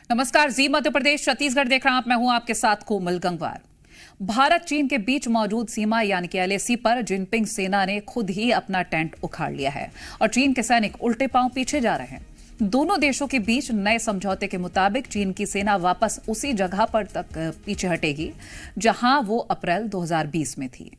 नमस्कार, जी मध्य प्रदेश छत्तीसगढ़ देख रहे हैं आप। मैं हूं आपके साथ कोमल गंगवार। भारत चीन के बीच मौजूद सीमा यानी कि एलएसी पर जिनपिंग सेना ने खुद ही अपना टेंट उखाड़ लिया है और चीन के सैनिक उल्टे पांव पीछे जा रहे हैं। दोनों देशों के बीच नए समझौते के मुताबिक चीन की सेना वापस उसी जगह पर तक पीछे हटेगी जहां वो अप्रैल 2020 में थी।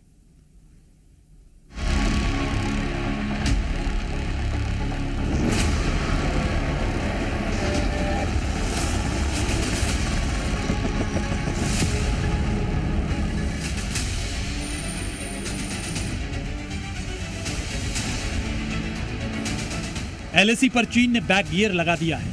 एलएसी पर चीन ने बैक गियर लगा दिया है।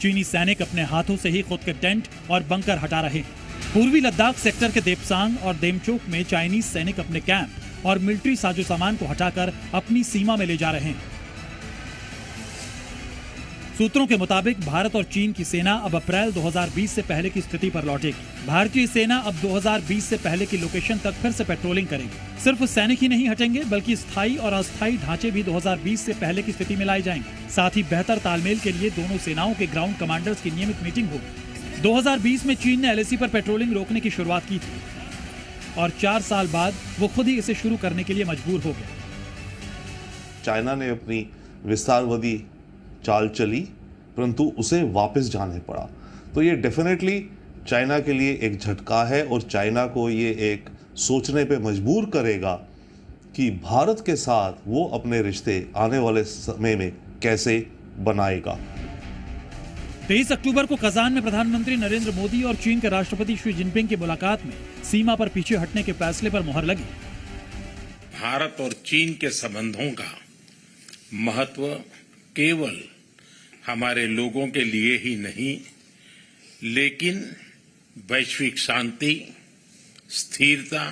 चीनी सैनिक अपने हाथों से ही खुद के टेंट और बंकर हटा रहे हैं। पूर्वी लद्दाख सेक्टर के देपसांग और देमचोक में चाइनीज सैनिक अपने कैंप और मिलिट्री साजो सामान को हटाकर अपनी सीमा में ले जा रहे हैं। सूत्रों के मुताबिक भारत और चीन की सेना अब अप्रैल 2020 से पहले की स्थिति पर लौटेगी। भारतीय सेना अब 2020 से पहले की लोकेशन तक फिर से पेट्रोलिंग करेगी। सिर्फ सैनिक ही नहीं हटेंगे बल्कि स्थायी और अस्थायी ढांचे भी 2020 से पहले की स्थिति में लाए जाएंगे। साथ ही बेहतर तालमेल के लिए दोनों सेनाओं के ग्राउंड कमांडर्स की नियमित मीटिंग होगी। 2020 में चीन ने एलएसी पर पेट्रोलिंग रोकने की शुरुआत की थी और 4 साल बाद वो खुद ही इसे शुरू करने के लिए मजबूर हो गया। चाइना ने अपनी विस्तारवादी चाल चली परंतु उसे वापस जाने पड़ा। तो ये डेफिनेटली चाइना के लिए एक झटका है और चाइना को ये एक सोचने पे मजबूर करेगा कि भारत के साथ वो अपने रिश्ते आने वाले समय में कैसे बनाएगा। 23 अक्टूबर को कजान में प्रधानमंत्री नरेंद्र मोदी और चीन के राष्ट्रपति शी जिनपिंग की मुलाकात में सीमा पर पीछे हटने के फैसले पर मुहर लगी। भारत और चीन के संबंधों का महत्व केवल हमारे लोगों के लिए ही नहीं लेकिन वैश्विक शांति, स्थिरता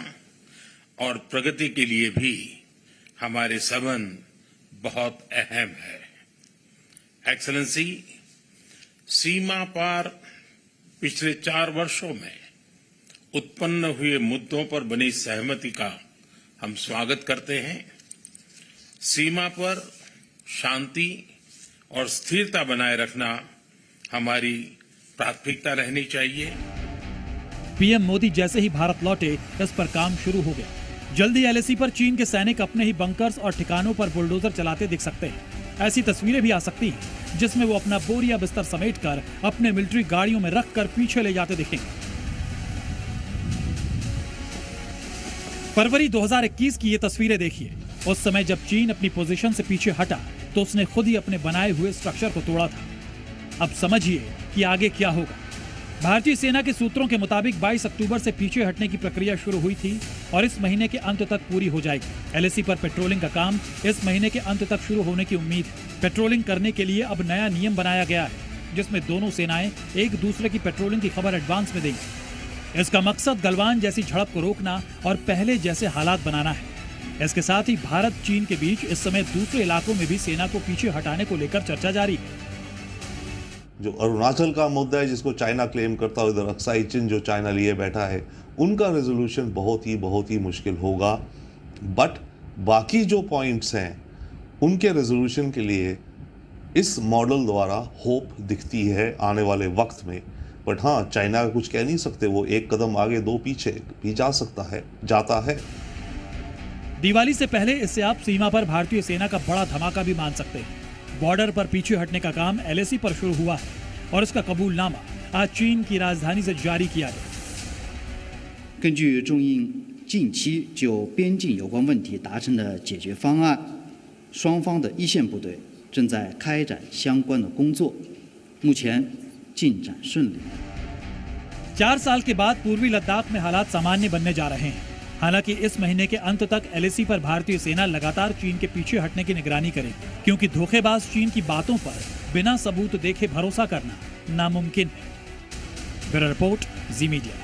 और प्रगति के लिए भी हमारे संबंध बहुत अहम है। एक्सेलेंसी, सीमा पार पिछले 4 वर्षों में उत्पन्न हुए मुद्दों पर बनी सहमति का हम स्वागत करते हैं। सीमा पर शांति और स्थिरता बनाए रखना हमारी प्राथमिकता रहनी चाहिए। पीएम मोदी जैसे ही भारत लौटे इस पर काम शुरू हो गया। जल्दी एलएसी पर चीन के सैनिक अपने ही बंकर्स और ठिकानों पर बुलडोजर चलाते दिख सकते हैं। ऐसी तस्वीरें भी आ सकती हैं जिसमें वो अपना बोरिया बिस्तर समेटकर अपने मिलिट्री गाड़ियों में रखकर पीछे ले जाते दिखेंगे। फरवरी 2021 की ये तस्वीरें देखिए। उस समय जब चीन अपनी पोजीशन से पीछे हटा तो उसने खुद ही अपने बनाए हुए स्ट्रक्चर को तोड़ा था। अब समझिए कि आगे क्या होगा। भारतीय सेना के सूत्रों के मुताबिक 22 अक्टूबर से पीछे हटने की प्रक्रिया शुरू हुई थी और इस महीने के अंत तक पूरी हो जाएगी। एलएसी पर पेट्रोलिंग का काम इस महीने के अंत तक शुरू होने की उम्मीद है। पेट्रोलिंग करने के लिए अब नया नियम बनाया गया है जिसमें दोनों सेनाएं एक दूसरे की पेट्रोलिंग की खबर एडवांस में देंगी। इसका मकसद गलवान जैसी झड़प को रोकना और पहले जैसे हालात बनाना है। इसके साथ ही भारत चीन के बीच इस समय दूसरे इलाकों में भी सेना को पीछे हटाने को लेकर चर्चा जारी है। जो अरुणाचल का मुद्दा है जिसको चाइना क्लेम करता है, उधर अक्साई चिन जो चाइना लिए बैठा है, उनका रेजोल्यूशन बहुत ही मुश्किल होगा। बट बाकी जो पॉइंट्स हैं उनके रेजोल्यूशन के लिए इस मॉडल द्वारा होप दिखती है आने वाले वक्त में। बट हाँ, चाइना का कुछ कह नहीं सकते, वो एक कदम आगे 2 पीछे भी जा सकता है, जाता है। दिवाली से पहले इससे आप सीमा पर भारतीय सेना का बड़ा धमाका भी मान सकते हैं। बॉर्डर पर पीछे हटने का काम एलएसी पर शुरू हुआ है और इसका कबूलनामा आज चीन की राजधानी से जारी किया गया। 根据中印近期就边境有关问题达成的解决方案，双方的一线部队正在开展相关的工作，目前进展顺利。 4 साल के बाद पूर्वी लद्दाख में हालात सामान्य बनने जा रहे हैं। हालांकि इस महीने के अंत तक एलएसी पर भारतीय सेना लगातार चीन के पीछे हटने की निगरानी करेगी, क्योंकि धोखेबाज चीन की बातों पर बिना सबूत देखे भरोसा करना नामुमकिन है। ब्यूरो रिपोर्ट, जी मीडिया।